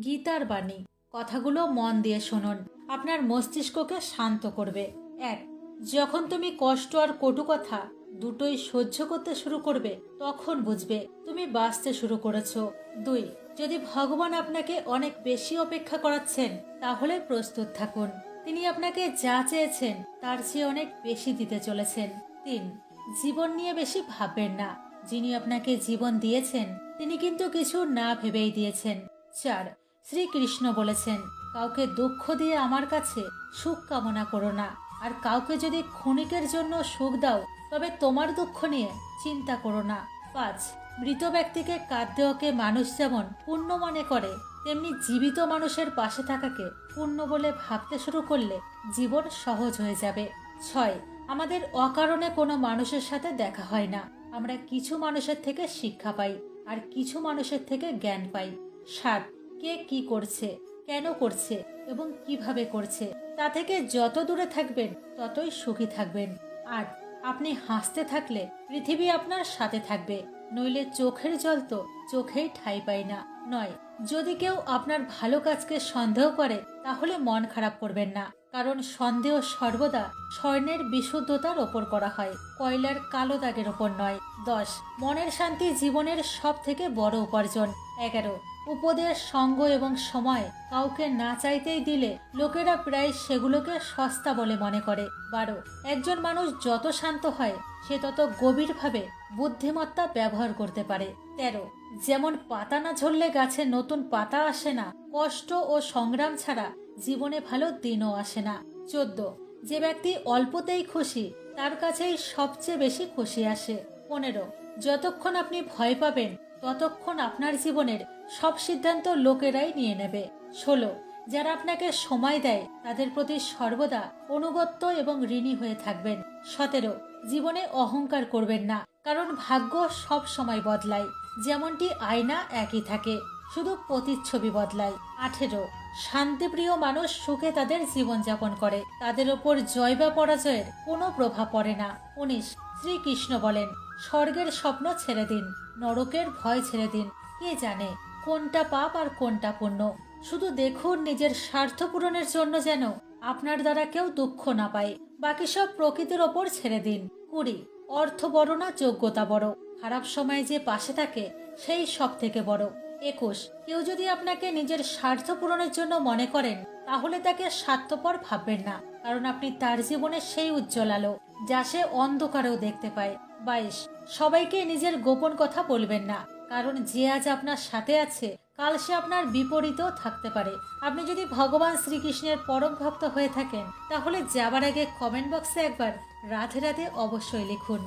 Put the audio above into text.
গীতার বাণী। কথাগুলো মন দিয়ে শুনুন, আপনার মস্তিষ্ককে শান্ত করবে। 1. যখন তুমি কষ্ট আর কটু কথা দুটোই সহ্য করতে শুরু করবে, তখন বুঝবে তুমি বাঁচতে শুরু করেছো। 2. যদি ভগবান আপনাকে অনেক বেশি অপেক্ষা করাচ্ছেন, তাহলে প্রস্তুত থাকুন। তিনি আপনাকে যা চেয়েছেন তার চেয়ে অনেক বেশি দিতে চলেছেন। 3. জীবন নিয়ে বেশি ভাববেন না। যিনি আপনাকে জীবন দিয়েছেন, তিনি কিন্তু কিছু না ভেবেই দিয়েছেন। 4. শ্রীকৃষ্ণ বলেছেন, কাউকে দুঃখ দিয়ে আমার কাছে সুখ কামনা করো না। আর কাউকে যদি ক্ষণিকের জন্য সুখ দাও, তবে তোমার দুঃখ নিয়ে চিন্তা করো না। 5. মৃত ব্যক্তিকে কাঁদতে ওকে মানুষ যেমন পুণ্য মনে করে, তেমনি জীবিত মানুষের পাশে থাকাকে পুণ্য বলে ভাবতে শুরু করলে জীবন সহজ হয়ে যাবে। 6. আমাদের অকারণে কোনো মানুষের সাথে দেখা হয় না। আমরা কিছু মানুষের থেকে শিক্ষা পাই, আর কিছু মানুষের থেকে জ্ঞান পাই। 7. কে কি করছে, কেন করছে এবং কিভাবে করছে, তা থেকে যত দূরে থাকবেন ততই সুখী থাকবেন। 8. আপনি হাসতে থাকলে পৃথিবী আপনার সাথে থাকবে, নইলে চোখের জল তো চোখেই ঠাঁই পায় না। 9. যদি কেউ আপনার ভালো কাজকে সন্দেহ করে, তাহলে মন খারাপ করবেন না, কারণ সন্দেহ সর্বদা স্বর্ণের বিশুদ্ধতার ওপর করা হয়, কয়লার কালো দাগের ওপর নয়। 10. মনের শান্তি জীবনের সব থেকে বড় উপার্জন। 11. উপদেশ, সঙ্গ এবং সময় কাউকে না চাইতেই দিলে লোকেরা প্রায় সেগুলোকে সস্তা বলে মনে করে। 12. একজন মানুষ যত শান্ত হয়, সে তত গভীরভাবে বুদ্ধিমত্তা ব্যবহার করতে পারে। 13. যেমন পাতা না ঝরলে গাছে নতুন পাতা আসে না, কষ্ট ও সংগ্রাম ছাড়া জীবনে ভালো দিনও আসে না। 14. যে ব্যক্তি অল্পতেই খুশি, তার কাছেই সবচেয়ে বেশি খুশি আসে। 15. যতক্ষণ আপনি ভয় পাবেন, ততক্ষণ আপনার জীবনের সব সিদ্ধান্ত লোকেরাই নিয়ে নেবে। 16. যারা আপনাকে সময় দেয়, তাদের প্রতি সর্বদা অনুগত্য এবং ঋণী হয়ে থাকবেন। 17. জীবনে অহংকার করবেন না, কারণ ভাগ্য সব সময় বদলায়, যেমনটি আয়না একই থাকে, শুধু প্রতিচ্ছবি বদলায়। 18. শান্তিপ্রিয় মানুষ সুখে তাদের জীবনযাপন করে, তাদের ওপর জয় বা পরাজয়ের কোনো প্রভাব পড়ে না। 19. শ্রীকৃষ্ণ বলেন, স্বর্গের স্বপ্ন ছেড়ে দিন, নরকের ভয় ছেড়ে দিন। কে জানে কোনটা পাপ আর কোনটা পুণ্য। শুধু দেখুন নিজের স্বার্থ পূরণের জন্য যেন আপনার দ্বারা কেউ দুঃখ না পায়। বাকি সব প্রকৃতির ওপর ছেড়ে দিন। 20. অর্থ বড় না, যোগ্যতা বড়। খারাপ সময়ে যে পাশে থাকে, সেই সব থেকে বড়। 21. কেউ যদি আপনাকে নিজের স্বার্থ পূরণের জন্য মনে করেন, তাহলে তাকে স্বার্থপর ভাববেন না, কারণ আপনি তার জীবনে সেই উজ্জ্বল আলো, যা সে অন্ধকারেও দেখতে পায়। 22. সবাইকে নিজের গোপন কথা বলবেন না, কারণ যে আজ আপনার সাথে আছে, কাল সে আপনার বিপরীতেও থাকতে পারে। আপনি যদি ভগবান শ্রীকৃষ্ণের পরম ভক্ত হয়ে থাকেন, তাহলে যাবার আগে কমেন্ট বক্সে একবার রাধে রাধে অবশ্যই লিখুন।